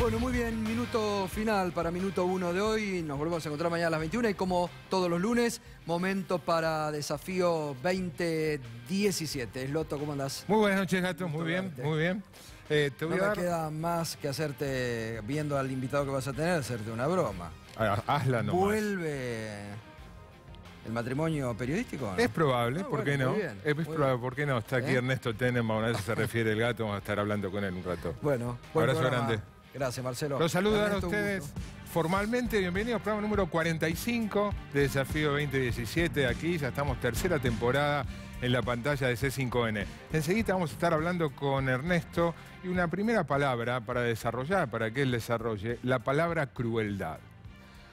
Bueno, muy bien, minuto final para minuto 1 de hoy. Nos volvemos a encontrar mañana a las 21 y como todos los lunes, momento para Desafío 2017. Loto, ¿cómo andás? Muy buenas noches, Gato. Muy bien, muy bien. No me queda más que hacerte, viendo al invitado que vas a tener, hacerte una broma. Hazla nomás. ¿Vuelve el matrimonio periodístico, ¿no? Es probable, ¿por qué no? Es probable, ¿por qué no? Está aquí Ernesto Tenenbaum, a eso se refiere el Gato, vamos a estar hablando con él un rato. Bueno, abrazo grande. Gracias, Marcelo. Los saludan a ustedes formalmente. Bienvenidos al programa número 45 de Desafío 2017. Aquí ya estamos tercera temporada en la pantalla de C5N. Enseguida vamos a estar hablando con Ernesto y una primera palabra para desarrollar, para que él desarrolle, la palabra crueldad.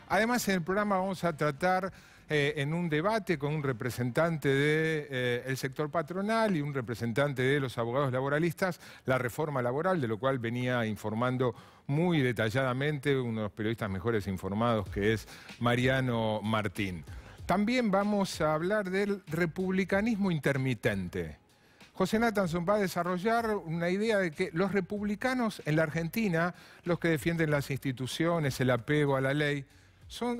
Además, en el programa vamos a tratar en un debate con un representante del sector patronal y un representante de los abogados laboralistas la reforma laboral, de lo cual venía informando muy detalladamente uno de los periodistas mejores informados, que es Mariano Martín. También vamos a hablar del republicanismo intermitente. José Nathanson va a desarrollar una idea de que los republicanos en la Argentina, los que defienden las instituciones, el apego a la ley,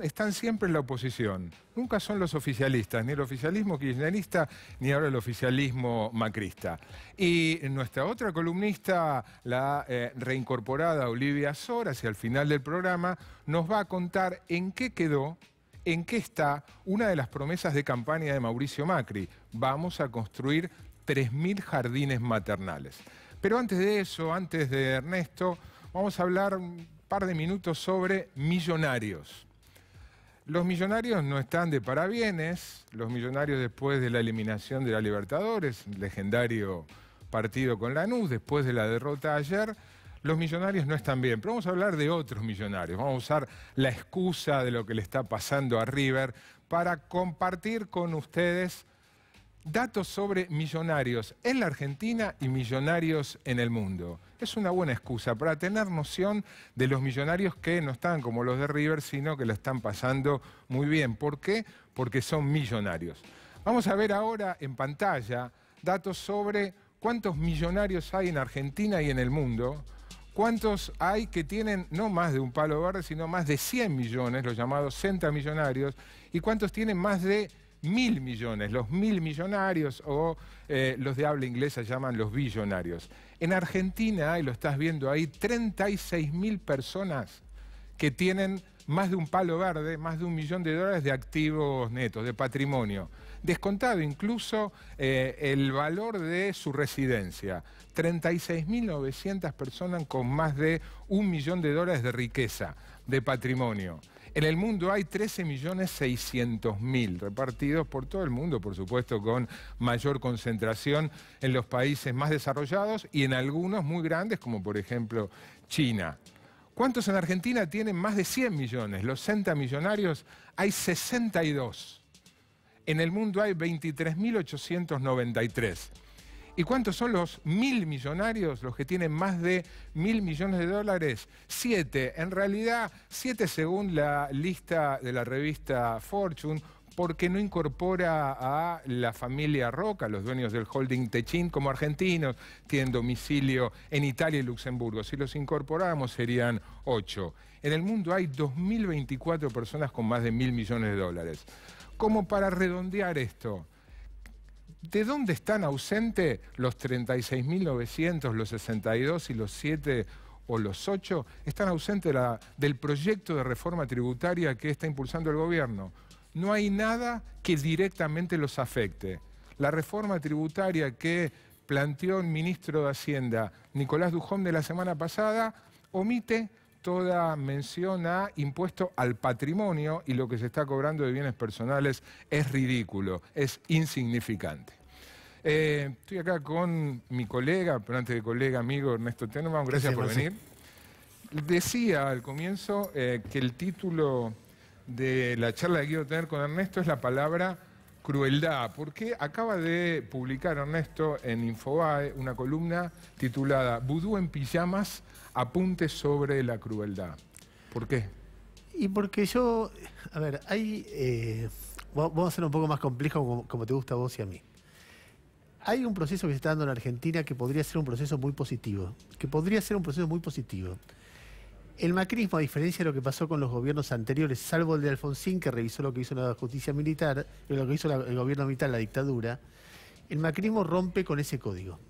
están siempre en la oposición. Nunca son los oficialistas, ni el oficialismo kirchnerista, ni ahora el oficialismo macrista. Y nuestra otra columnista, la reincorporada Olivia Sor, hacia el final del programa, nos va a contar en qué quedó, en qué está una de las promesas de campaña de Mauricio Macri. Vamos a construir 3.000 jardines maternales. Pero antes de eso, antes de Ernesto, vamos a hablar un par de minutos sobre millonarios. Los millonarios no están de parabienes. Los millonarios, después de la eliminación de la Libertadores, legendario partido con Lanús, después de la derrota ayer, los millonarios no están bien. Pero vamos a hablar de otros millonarios. Vamos a usar la excusa de lo que le está pasando a River para compartir con ustedes datos sobre millonarios en la Argentina y millonarios en el mundo. Es una buena excusa para tener noción de los millonarios que no están como los de River, sino que la están pasando muy bien. ¿Por qué? Porque son millonarios. Vamos a ver ahora en pantalla datos sobre cuántos millonarios hay en Argentina y en el mundo. ¿Cuántos hay que tienen no más de un palo verde, sino más de 100 millones, los llamados centamillonarios? ¿Y cuántos tienen más de 1.000 millones, los 1.000 millonarios, o los de habla inglesa llaman los billonarios? En Argentina, y lo estás viendo ahí, 36.000 personas que tienen más de un palo verde, más de $1 millón de activos netos, de patrimonio. Descontado incluso el valor de su residencia. 36.900 personas con más de $1 millón de riqueza, de patrimonio. En el mundo hay 13.600.000 repartidos por todo el mundo, por supuesto, con mayor concentración en los países más desarrollados y en algunos muy grandes, como por ejemplo China. ¿Cuántos en Argentina tienen más de 100 millones? Los centamillonarios hay 62. En el mundo hay 23.893. ¿Y cuántos son los 1.000 millonarios, los que tienen más de $1.000 millones? 7. En realidad, 7 según la lista de la revista Fortune, porque no incorpora a la familia Roca, los dueños del holding Techin, como argentinos, tienen domicilio en Italia y Luxemburgo. Si los incorporáramos serían 8. En el mundo hay 2.024 personas con más de $1.000 millones. Como para redondear esto, ¿de dónde están ausentes los 36.900, los 62 y los 7 o los 8? Están ausentes del proyecto de reforma tributaria que está impulsando el gobierno. No hay nada que directamente los afecte. La reforma tributaria que planteó el ministro de Hacienda, Nicolás Dujovne, de la semana pasada, omite toda mención a impuesto al patrimonio, y lo que se está cobrando de bienes personales es ridículo, es insignificante. Estoy acá con mi colega, pero antes de colega, amigo Ernesto Tenenbaum, gracias por venir. Decía al comienzo que el título de la charla que quiero tener con Ernesto es la palabra crueldad, porque acaba de publicar Ernesto en Infobae una columna titulada Vudú en pijamas, apuntes sobre la crueldad. ¿Por qué? Y porque yo, a ver, vamos a hacer un poco más complejo como te gusta a vos y a mí. Hay un proceso que se está dando en Argentina que podría ser un proceso muy positivo, El macrismo, a diferencia de lo que pasó con los gobiernos anteriores, salvo el de Alfonsín, que revisó lo que hizo la justicia militar, lo que hizo el gobierno militar, la dictadura, el macrismo rompe con ese código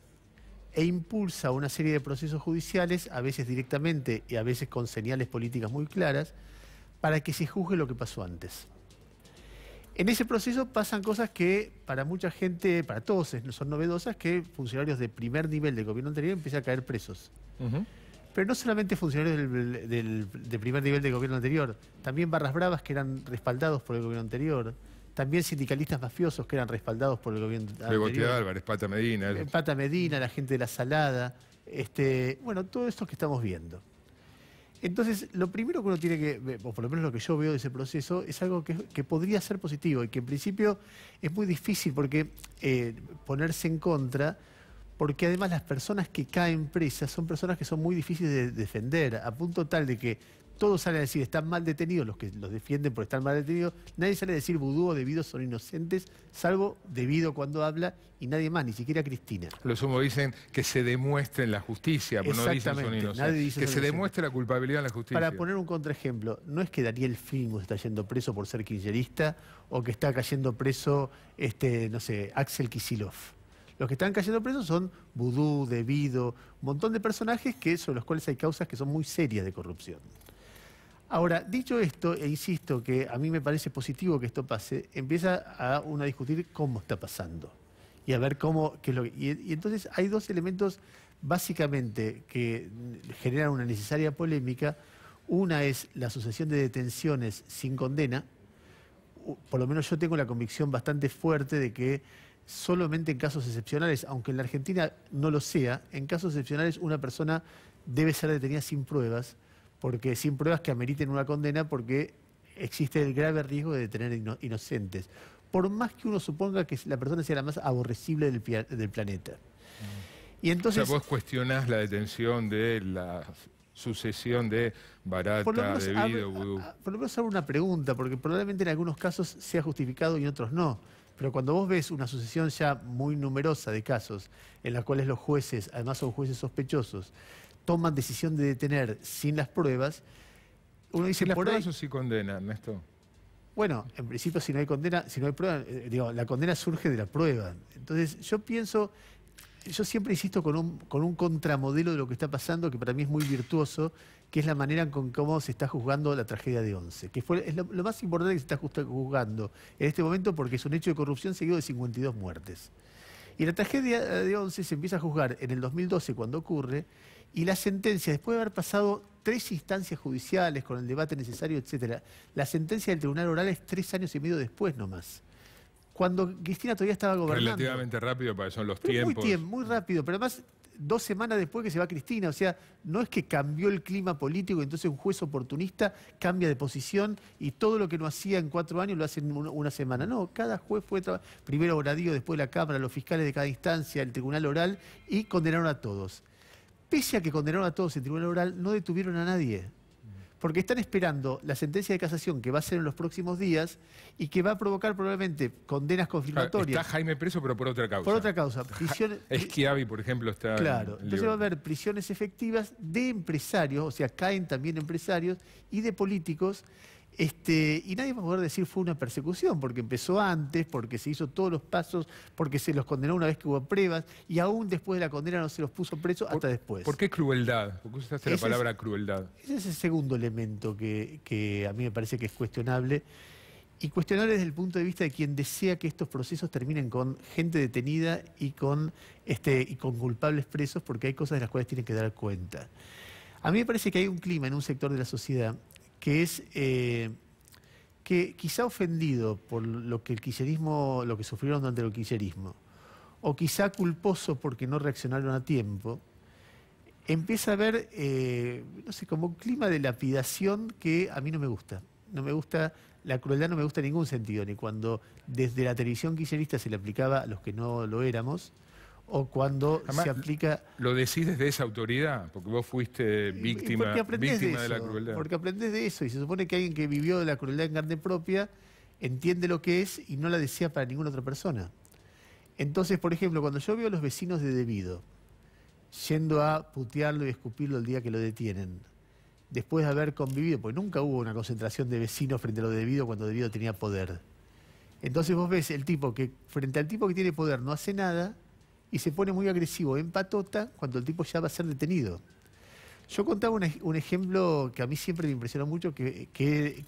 e impulsa una serie de procesos judiciales, a veces directamente y a veces con señales políticas muy claras, para que se juzgue lo que pasó antes. En ese proceso pasan cosas que para mucha gente, para todos son novedosas, que funcionarios de primer nivel del gobierno anterior empiezan a caer presos. Pero no solamente funcionarios de primer nivel del gobierno anterior, también barras bravas que eran respaldados por el gobierno anterior, también sindicalistas mafiosos que eran respaldados por el gobierno anterior. Begotti Álvarez, Pata Medina. Pata Medina, la gente de la Salada, bueno, todo esto que estamos viendo. Entonces, lo primero que uno tiene que, o por lo menos lo que yo veo de ese proceso, es algo que podría ser positivo y que en principio es muy difícil porque ponerse en contra, porque además las personas que caen presas son personas que son muy difíciles de defender, a punto tal de que todos salen a decir están mal detenidos, los que los defienden por estar mal detenidos, nadie sale a decir Vudú o Debido son inocentes, salvo Debido cuando habla y nadie más, ni siquiera Cristina. Los sumo dicen que se demuestre en la justicia, pero no dicen son inocentes. Dice que se demuestre la culpabilidad en la justicia. Para poner un contraejemplo, no es que Daniel Filmus está yendo preso por ser kirchnerista o que está cayendo preso, no sé, Axel Kicillof. Los que están cayendo presos son Vudú, Debido, un montón de personajes sobre los cuales hay causas que son muy serias de corrupción. Ahora, dicho esto, e insisto que a mí me parece positivo que esto pase, empieza a uno a discutir cómo está pasando y a ver y entonces hay dos elementos básicamente que generan una necesaria polémica. Una es la sucesión de detenciones sin condena. Por lo menos yo tengo la convicción bastante fuerte de que solamente en casos excepcionales, aunque en la Argentina no lo sea, en casos excepcionales una persona debe ser detenida sin pruebas, porque sin pruebas que ameriten una condena, porque existe el grave riesgo de detener inocentes, por más que uno suponga que la persona sea la más aborrecible del planeta. Y entonces, o sea, vos cuestionás la detención de la sucesión de Barata, Debido, Vudú. Por lo menos hago una pregunta, porque probablemente en algunos casos sea justificado y en otros no. Pero cuando vos ves una sucesión ya muy numerosa de casos en las cuales los jueces, además son jueces sospechosos, toman decisión de detener sin las pruebas, uno dice... ¿Sin las por pruebas ahí, o si condena, Ernesto? Bueno, en principio si no hay condena, si no hay prueba, la condena surge de la prueba. Entonces yo siempre insisto con un contramodelo de lo que está pasando, que para mí es muy virtuoso, que es la manera con cómo se está juzgando la tragedia de Once, que es lo más importante que se está juzgando en este momento, porque es un hecho de corrupción seguido de 52 muertes. Y la tragedia de Once se empieza a juzgar en el 2012 cuando ocurre, y la sentencia, después de haber pasado 3 instancias judiciales con el debate necesario, etcétera, la sentencia del tribunal oral es 3 años y medio después nomás. Cuando Cristina todavía estaba gobernando. Relativamente rápido, porque son los tiempos. Muy rápido, pero además 2 semanas después que se va Cristina. O sea, no es que cambió el clima político y entonces un juez oportunista cambia de posición y todo lo que no hacía en 4 años lo hace en una semana. No, cada juez fue primero Oradío, después la Cámara, los fiscales de cada instancia, el tribunal oral, y condenaron a todos. Pese a que condenaron a todos en tribunal oral, no detuvieron a nadie. Porque están esperando la sentencia de casación que va a ser en los próximos días y que va a provocar probablemente condenas confirmatorias. Está Jaime preso, pero por otra causa. Por otra causa. Schiavi, por ejemplo, está... Claro. Entonces va a haber prisiones efectivas de empresarios, o sea, caen también empresarios y de políticos. Y nadie va a poder decir fue una persecución, porque empezó antes, porque se hizo todos los pasos, porque se los condenó una vez que hubo pruebas, y aún después de la condena no se los puso presos hasta después. ¿Por qué crueldad? ¿Por qué usaste la palabra crueldad? Ese es el segundo elemento que a mí me parece que es cuestionable, y cuestionable desde el punto de vista de quien desea que estos procesos terminen con gente detenida y con culpables presos, porque hay cosas de las cuales tienen que dar cuenta. A mí me parece que hay un clima en un sector de la sociedad que es que quizá ofendido por lo que el kirchnerismo, lo que sufrieron durante el kirchnerismo, o quizá culposo porque no reaccionaron a tiempo, empieza a haber, no sé, como un clima de lapidación que a mí no me gusta. No me gusta, la crueldad no me gusta en ningún sentido, ni cuando desde la televisión kirchnerista se le aplicaba a los que no lo éramos, o cuando además, se aplica... ¿Lo decís desde esa autoridad? Porque vos fuiste víctima de la crueldad. Porque aprendés de eso, y se supone que alguien que vivió de la crueldad en carne propia entiende lo que es y no la desea para ninguna otra persona. Entonces, por ejemplo, cuando yo veo a los vecinos de Debido yendo a putearlo y escupirlo el día que lo detienen, después de haber convivido, porque nunca hubo una concentración de vecinos frente a lo de Debido cuando Debido tenía poder. Entonces vos ves el tipo que, frente al tipo que tiene poder, no hace nada y se pone muy agresivo en patota cuando el tipo ya va a ser detenido. Yo contaba un ejemplo que a mí siempre me impresionó mucho, que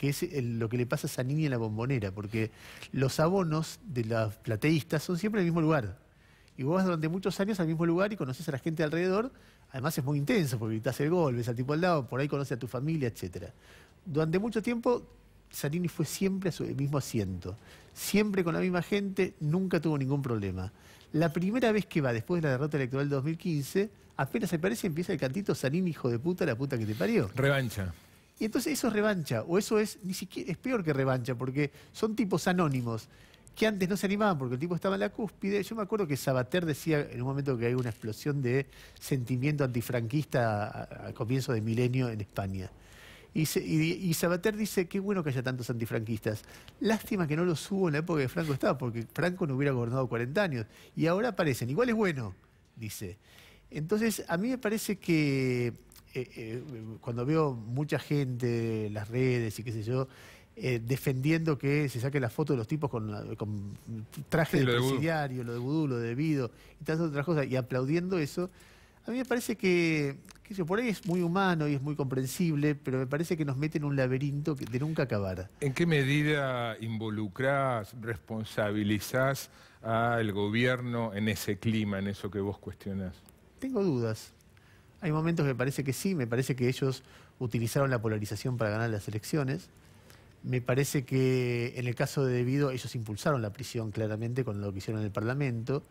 es lo que le pasa a Zanini en La Bombonera, porque los abonos de los plateístas son siempre en el mismo lugar. Y vos vas durante muchos años al mismo lugar y conoces a la gente alrededor. Además es muy intenso porque gritás el gol, ves al tipo al lado, por ahí conoces a tu familia, etc. Durante mucho tiempo Zanini fue siempre a su mismo asiento, siempre con la misma gente, nunca tuvo ningún problema. La primera vez que va, después de la derrota electoral de 2015, apenas aparece empieza el cantito Zanini, hijo de puta, la puta que te parió. Revancha. Y entonces eso es revancha, o eso es, ni siquiera, es peor que revancha, porque son tipos anónimos que antes no se animaban porque el tipo estaba en la cúspide. Yo me acuerdo que Sabater decía en un momento que hay una explosión de sentimiento antifranquista a comienzo de milenio en España. Y Sabater dice, qué bueno que haya tantos antifranquistas. Lástima que no los hubo en la época que Franco estaba, porque Franco no hubiera gobernado 40 años. Y ahora aparecen, igual es bueno, dice. Entonces, a mí me parece que cuando veo mucha gente en las redes y qué sé yo, defendiendo que se saque la foto de los tipos con traje de presidiario, lo de vudú, lo de Debido y tantas otras cosas, y aplaudiendo eso, a mí me parece que por ahí es muy humano y es muy comprensible, pero me parece que nos mete en un laberinto de nunca acabar. ¿En qué medida involucrás, responsabilizás al gobierno en ese clima, en eso que vos cuestionás? Tengo dudas. Hay momentos que me parece que sí, me parece que ellos utilizaron la polarización para ganar las elecciones. Me parece que en el caso de Debido ellos impulsaron la prisión claramente con lo que hicieron en el Parlamento.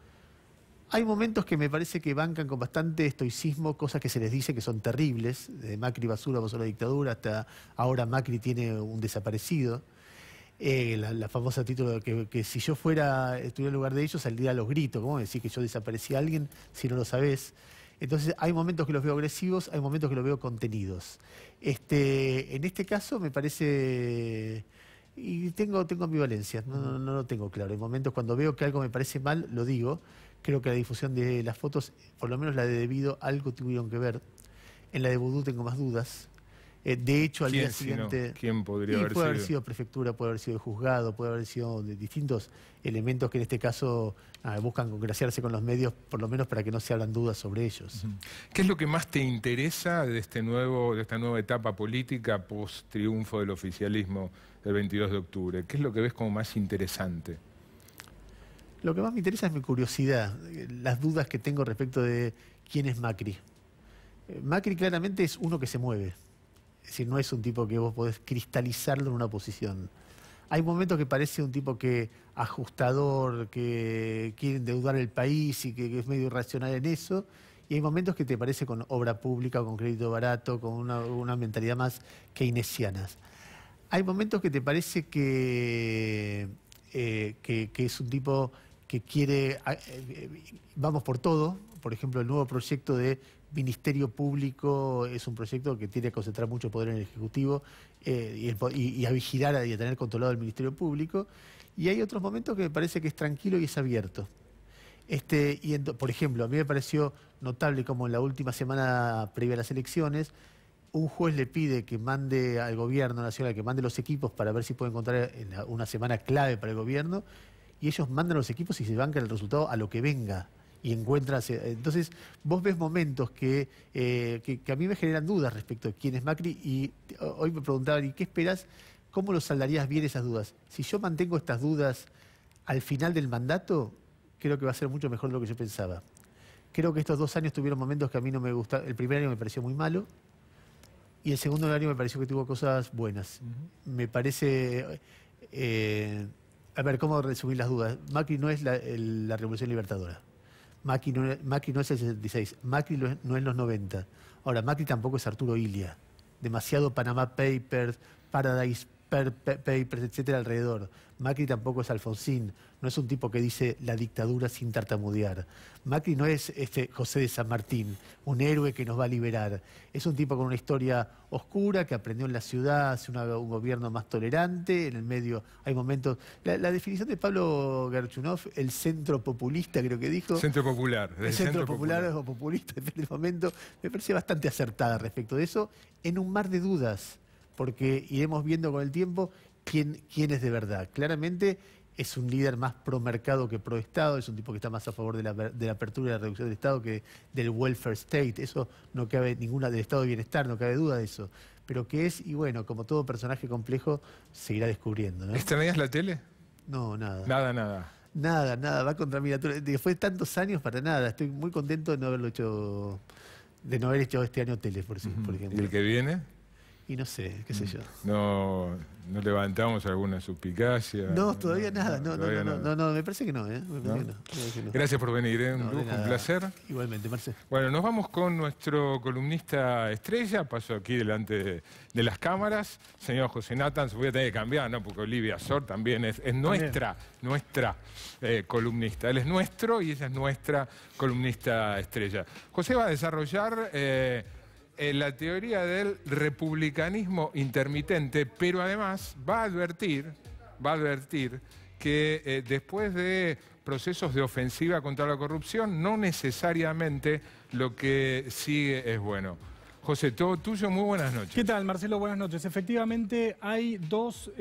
Hay momentos que me parece que bancan con bastante estoicismo cosas que se les dice que son terribles. De Macri basura pasó la dictadura, hasta ahora Macri tiene un desaparecido. La famosa título de que si yo estuviera en lugar de ellos saldría a los gritos. ¿Cómo decir que yo desaparecí a alguien si no lo sabés? Entonces hay momentos que los veo agresivos, hay momentos que los veo contenidos. En este caso me parece... Y tengo ambivalencia, no lo tengo claro. Hay momentos cuando veo que algo me parece mal, lo digo. Creo que la difusión de las fotos, por lo menos la de Debido, algo tuvieron que ver. En la de Vudú tengo más dudas. De hecho, al día siguiente... ¿Quién podría haber sido? Puede haber sido prefectura, puede haber sido juzgado, puede haber sido de distintos elementos que en este caso buscan congraciarse con los medios, por lo menos para que no se hablan dudas sobre ellos. ¿Qué es lo que más te interesa de esta nueva etapa política post-triunfo del oficialismo del 22 de octubre? ¿Qué es lo que ves como más interesante? Lo que más me interesa es mi curiosidad, las dudas que tengo respecto de quién es Macri. Macri claramente es uno que se mueve. Es decir, no es un tipo que vos podés cristalizarlo en una posición. Hay momentos que parece un tipo que ajustador, que quiere endeudar el país y que es medio irracional en eso. Y hay momentos que te parece con obra pública, con crédito barato, con una mentalidad más keynesiana. Hay momentos que te parece que es un tipo que quiere, vamos por todo. Por ejemplo, el nuevo proyecto de Ministerio Público es un proyecto que tiene que concentrar mucho poder en el Ejecutivo y a vigilar y a tener controlado el Ministerio Público. Y hay otros momentos que me parece que es tranquilo y es abierto. Por ejemplo, a mí me pareció notable como en la última semana previa a las elecciones, un juez le pide que mande al gobierno nacional, que mande los equipos para ver si puede encontrar una semana clave para el gobierno, y ellos mandan los equipos y se bancan el resultado a lo que venga. Y encuentras, entonces vos ves momentos que a mí me generan dudas respecto de quién es Macri, y hoy me preguntaban, ¿y qué esperás? ¿Cómo lo saldarías bien esas dudas? Si yo mantengo estas dudas al final del mandato, creo que va a ser mucho mejor de lo que yo pensaba. Creo que estos 2 años tuvieron momentos que a mí no me gustaron. El primer año me pareció muy malo, y el segundo año me pareció que tuvo cosas buenas. Me parece... a ver, ¿cómo resumir las dudas? Macri no es la Revolución Libertadora. Macri no es el 66, Macri no es los 90. Ahora, Macri tampoco es Arturo Illia. Demasiado Panama Papers, Paradise papers, etcétera, alrededor. Macri tampoco es Alfonsín, no es un tipo que dice la dictadura sin tartamudear. Macri no es José de San Martín, un héroe que nos va a liberar. Es un tipo con una historia oscura que aprendió en la ciudad, hace un gobierno más tolerante, en el medio hay momentos... La definición de Pablo Gerchunov, el centro populista, creo que dijo... Centro popular. El centro popular o populista en el momento, me parece bastante acertada respecto de eso, en un mar de dudas, porque iremos viendo con el tiempo quién es de verdad. Claramente es un líder más pro mercado que pro Estado, es un tipo que está más a favor de la apertura y la reducción del Estado que del welfare state. Eso no cabe ninguna, del Estado de bienestar, no cabe duda de eso. Pero que es, y bueno, como todo personaje complejo, seguirá descubriendo, ¿no? ¿Extrañas la tele? No, nada. Nada. Va contra mi naturaleza. Después de tantos años, para nada. Estoy muy contento de no haberlo hecho, de no haber hecho este año tele, por ejemplo. ¿Y el que viene? Y no sé, qué sé yo. No levantamos alguna suspicacia. No, todavía nada. No, me parece que no, ¿eh? Me parece que no. Gracias por venir, ¿eh? Un lujo, un placer. Igualmente, Marcelo. Bueno, nos vamos con nuestro columnista estrella. Paso aquí delante de las cámaras. Señor José Nathan, voy a tener que cambiar, ¿no? Porque Olivia Sor también es nuestra columnista. Él es nuestro y ella es nuestra columnista estrella. José va a desarrollar... la teoría del republicanismo intermitente, pero además va a advertir que después de procesos de ofensiva contra la corrupción, no necesariamente lo que sigue es bueno. José, todo tuyo, muy buenas noches. ¿Qué tal, Marcelo? Buenas noches. Efectivamente, hay dos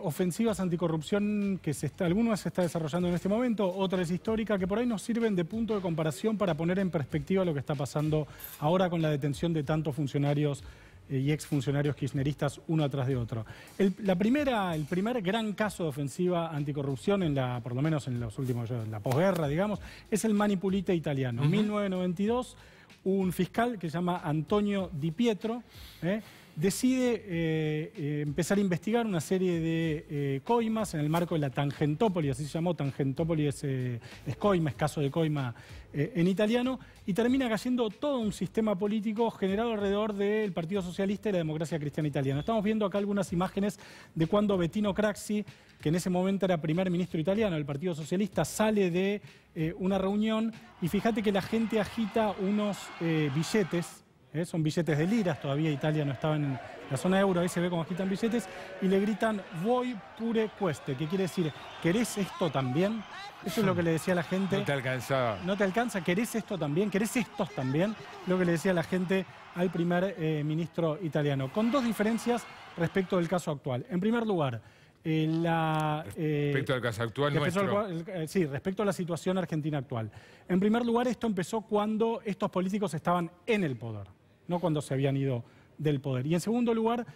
ofensivas anticorrupción que alguna se está desarrollando en este momento, otra es histórica, que por ahí nos sirven de punto de comparación para poner en perspectiva lo que está pasando ahora con la detención de tantos funcionarios y exfuncionarios kirchneristas uno atrás de otro. El primer gran caso de ofensiva anticorrupción, por lo menos en los últimos, en la posguerra, digamos, es el Manipulite italiano. En 1992, un fiscal que se llama Antonio Di Pietro decide empezar a investigar una serie de coimas en el marco de la Tangentópoli, así se llamó. Tangentópoli es coima, es caso de coima en italiano, y termina cayendo todo un sistema político generado alrededor del Partido Socialista y la Democracia Cristiana Italiana. Estamos viendo acá algunas imágenes de cuando Bettino Craxi, que en ese momento era primer ministro italiano del Partido Socialista, sale de una reunión y fíjate que la gente agita unos billetes, son billetes de liras, todavía Italia no estaba en la zona euro, ahí se ve cómo agitan billetes, y le gritan "Voi pure queste", que quiere decir "¿Querés esto también?". Eso es lo que le decía la gente. No te alcanzaba. No te alcanza, ¿querés esto también? ¿Querés estos también? Lo que le decía la gente al primer ministro italiano, con dos diferencias respecto del caso actual. En primer lugar, respecto al caso actual nuestro. Sí, respecto a la situación argentina actual. En primer lugar, esto empezó cuando estos políticos estaban en el poder, no cuando se habían ido del poder. Y en segundo lugar,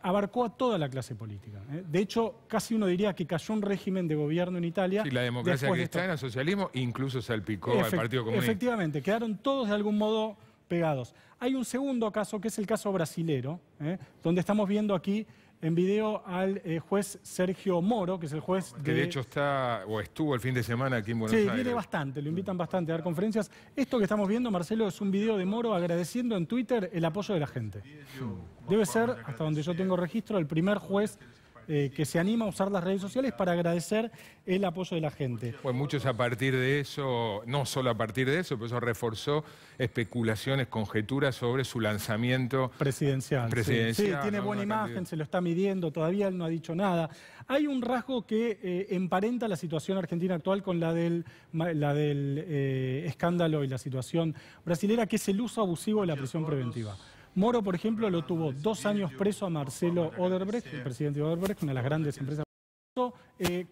abarcó a toda la clase política. De hecho, casi uno diría que cayó un régimen de gobierno en Italia. Sí, la democracia cristiana, el socialismo, incluso salpicó al Partido Comunista. Efectivamente, quedaron todos de algún modo pegados. Hay un segundo caso, que es el caso brasilero, donde estamos viendo aquí en video al juez Sergio Moro, que es el juez que de hecho estuvo el fin de semana aquí en Buenos Aires. Sí, viene bastante, lo invitan bastante a dar conferencias. Esto que estamos viendo, Marcelo, es un video de Moro agradeciendo en Twitter el apoyo de la gente. Debe ser, hasta donde yo tengo registro, el primer juez que se anima a usar las redes sociales para agradecer el apoyo de la gente. Pues muchos a partir de eso, no solo a partir de eso, pero eso reforzó especulaciones, conjeturas sobre su lanzamiento presidencial. Sí, tiene buena imagen, se lo está midiendo, todavía él no ha dicho nada. Hay un rasgo que emparenta la situación argentina actual con la del escándalo y la situación brasilera, que es el uso abusivo de la prisión preventiva. Moro, por ejemplo, lo tuvo 2 años preso a Marcelo Odebrecht, el presidente Odebrecht, una de las grandes empresas.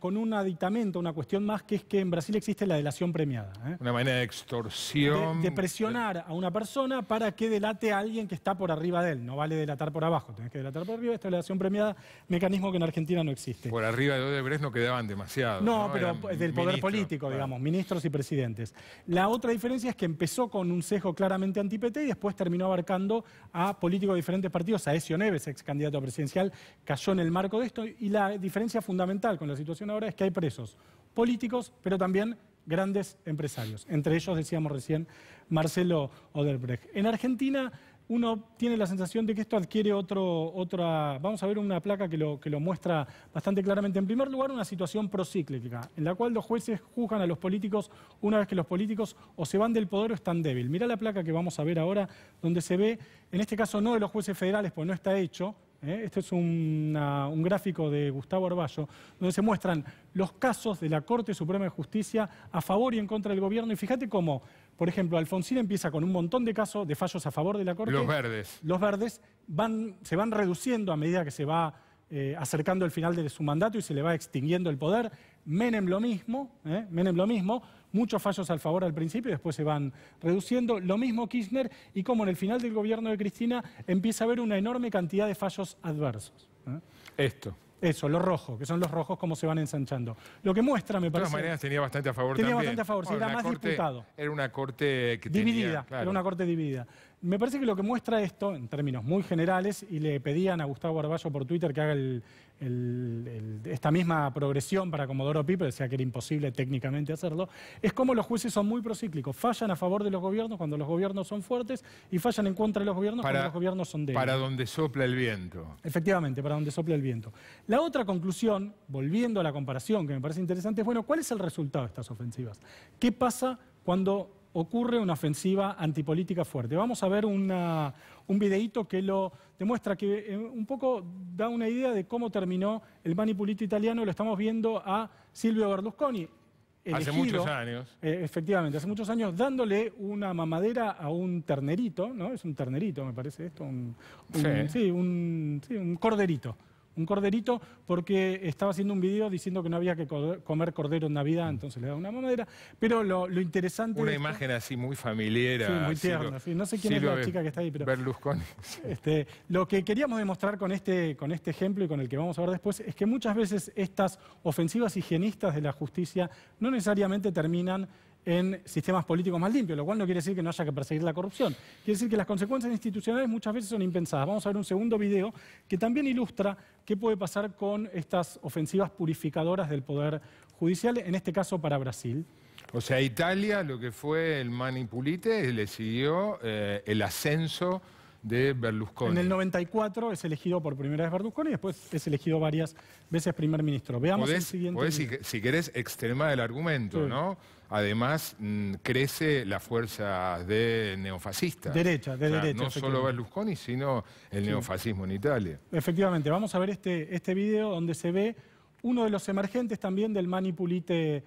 Con un aditamento, una cuestión más, que es que en Brasil existe la delación premiada. Una manera de extorsión. De presionar a una persona para que delate a alguien que está por arriba de él. No vale delatar por abajo, tenés que delatar por arriba. Esta delación premiada, mecanismo que en Argentina no existe. Por arriba de Odebrecht no quedaban demasiado. No, pero del poder político, digamos, ministros y presidentes. La otra diferencia es que empezó con un sesgo claramente anti-PT y después terminó abarcando a políticos de diferentes partidos. Aécio Neves, ex candidato presidencial, cayó en el marco de esto, y la diferencia fundamental con la situación ahora es que hay presos políticos, pero también grandes empresarios. Entre ellos, decíamos recién, Marcelo Odebrecht. En Argentina, uno tiene la sensación de que esto adquiere otra... Vamos a ver una placa que lo muestra bastante claramente. En primer lugar, una situación procíclica, en la cual los jueces juzgan a los políticos una vez que los políticos o se van del poder o están débiles. Mirá la placa que vamos a ver ahora, donde se ve, en este caso no de los jueces federales, porque no está hecho. Este es un gráfico de Gustavo Arballo, donde se muestran los casos de la Corte Suprema de Justicia a favor y en contra del gobierno. Y fíjate cómo, por ejemplo, Alfonsín empieza con un montón de casos de fallos a favor de la Corte. Los verdes. Los verdes se van reduciendo a medida que se va acercando el final de su mandato y se le va extinguiendo el poder. Menem lo mismo, muchos fallos al favor al principio y después se van reduciendo. Lo mismo Kirchner, y como en el final del gobierno de Cristina empieza a haber una enorme cantidad de fallos adversos. Eso, los rojos, que son los rojos como se van ensanchando. Lo que muestra, me parece... De todas maneras tenía bastante a favor también. Tenía bastante a favor, sí, era más disputado. Era una corte que dividida, tenía... Claro. Era una corte dividida. Me parece que lo que muestra esto, en términos muy generales, y le pedían a Gustavo Arballo por Twitter que haga esta misma progresión para Comodoro Pi, pero decía que era imposible técnicamente hacerlo, es cómo los jueces son muy procíclicos. Fallan a favor de los gobiernos cuando los gobiernos son fuertes y fallan en contra de los gobiernos cuando los gobiernos son débiles. Para donde sopla el viento. Efectivamente, para donde sopla el viento. La otra conclusión, volviendo a la comparación, que me parece interesante, es, bueno, ¿cuál es el resultado de estas ofensivas? ¿Qué pasa cuando ocurre una ofensiva antipolítica fuerte? Vamos a ver un videíto que lo demuestra, que un poco da una idea de cómo terminó el manipulito italiano. Lo estamos viendo a Silvio Berlusconi. Elegido, hace muchos años. Efectivamente, hace muchos años, dándole una mamadera a un ternerito, ¿no? Es un ternerito, me parece esto, un corderito. Un corderito, porque estaba haciendo un video diciendo que no había que comer cordero en Navidad, entonces le da una mamadera. Pero lo interesante... Una imagen así muy familiar. Sí, muy tierna. Sí. No sé quién es la chica que está ahí, pero... Berlusconi. Lo que queríamos demostrar con este ejemplo y con el que vamos a ver después es que muchas veces estas ofensivas higienistas de la justicia no necesariamente terminan en sistemas políticos más limpios, lo cual no quiere decir que no haya que perseguir la corrupción. Quiere decir que las consecuencias institucionales muchas veces son impensadas. Vamos a ver un segundo video que también ilustra qué puede pasar con estas ofensivas purificadoras del Poder Judicial, en este caso para Brasil. O sea, Italia, lo que fue el manipulite, le siguió el ascenso de Berlusconi. En el 94 es elegido por primera vez Berlusconi y después es elegido varias veces primer ministro. Veamos el siguiente. Podés, si querés, extremar el argumento, sí, ¿no? Además, crece la fuerza de neofascistas. Derecha. No solo Berlusconi, sino el neofascismo en Italia. Efectivamente. Vamos a ver este video donde se ve uno de los emergentes también del manipulite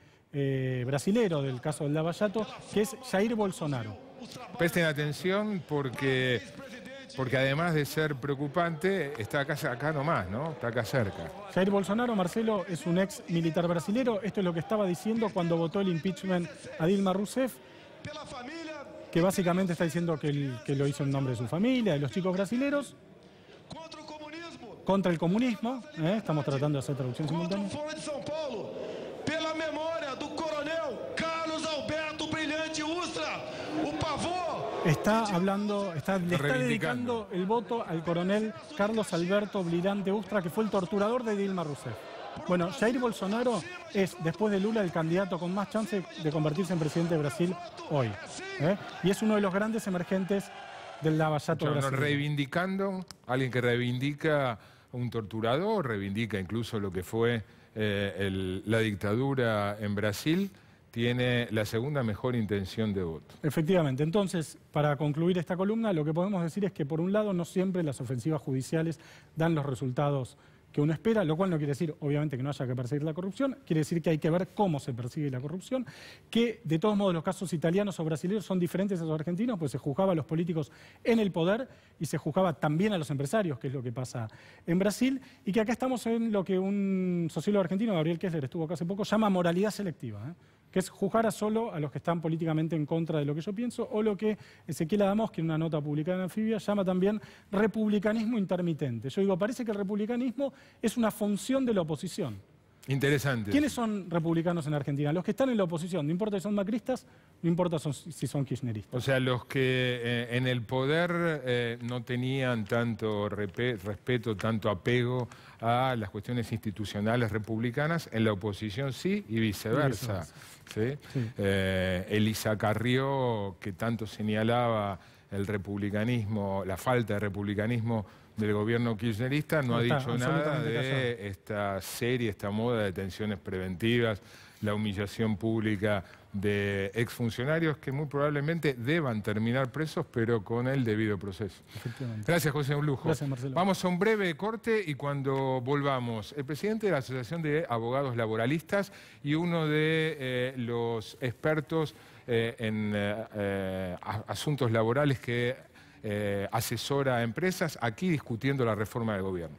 brasilero, del caso del Lava Jato, que es Jair Bolsonaro. Presten atención porque además de ser preocupante, está acá nomás, ¿no? Está acá cerca. Jair Bolsonaro, Marcelo, es un ex militar brasilero. Esto es lo que estaba diciendo cuando votó el impeachment a Dilma Rousseff, que básicamente está diciendo que lo hizo en nombre de su familia, de los chicos brasileros. Contra el comunismo. Estamos tratando de hacer traducción simultánea. Pela memória do coronel Carlos Alberto Brilhante Ustra, o pavor. Le está dedicando el voto al coronel Carlos Alberto Brilhante Ustra, que fue el torturador de Dilma Rousseff. Bueno, Jair Bolsonaro es, después de Lula, el candidato con más chance de convertirse en presidente de Brasil hoy. Y es uno de los grandes emergentes del Lava Jato brasileño. Reivindicando, alguien que reivindica a un torturador, reivindica incluso lo que fue la dictadura en Brasil, tiene la segunda mejor intención de voto. Efectivamente. Entonces, para concluir esta columna, lo que podemos decir es que, por un lado, no siempre las ofensivas judiciales dan los resultados que uno espera, lo cual no quiere decir, obviamente, que no haya que perseguir la corrupción, quiere decir que hay que ver cómo se persigue la corrupción, que, de todos modos, los casos italianos o brasileños son diferentes a los argentinos, pues se juzgaba a los políticos en el poder y se juzgaba también a los empresarios, que es lo que pasa en Brasil, y que acá estamos en lo que un sociólogo argentino, Gabriel Kessler, estuvo acá hace poco, llama moralidad selectiva, que es juzgar solo a los que están políticamente en contra de lo que yo pienso, o lo que Ezequiel Adamos, que en una nota publicada en Anfibia, llama también republicanismo intermitente. Yo digo, parece que el republicanismo es una función de la oposición. Interesante. ¿Quiénes son republicanos en Argentina? Los que están en la oposición, no importa si son macristas, no importa si son kirchneristas. O sea, los que en el poder no tenían tanto respeto, tanto apego a las cuestiones institucionales republicanas, en la oposición sí y viceversa. ¿Sí? Sí. Elisa Carrió, que tanto señalaba el republicanismo, la falta de republicanismo del gobierno kirchnerista, no ha dicho nada de esta serie, esta moda de detenciones preventivas, la humillación pública de exfuncionarios que muy probablemente deban terminar presos, pero con el debido proceso. Gracias, José, un lujo. Gracias, Marcelo. Vamos a un breve corte y cuando volvamos, el presidente de la Asociación de Abogados Laboralistas y uno de los expertos en asuntos laborales que asesora a empresas, aquí discutiendo la reforma del gobierno.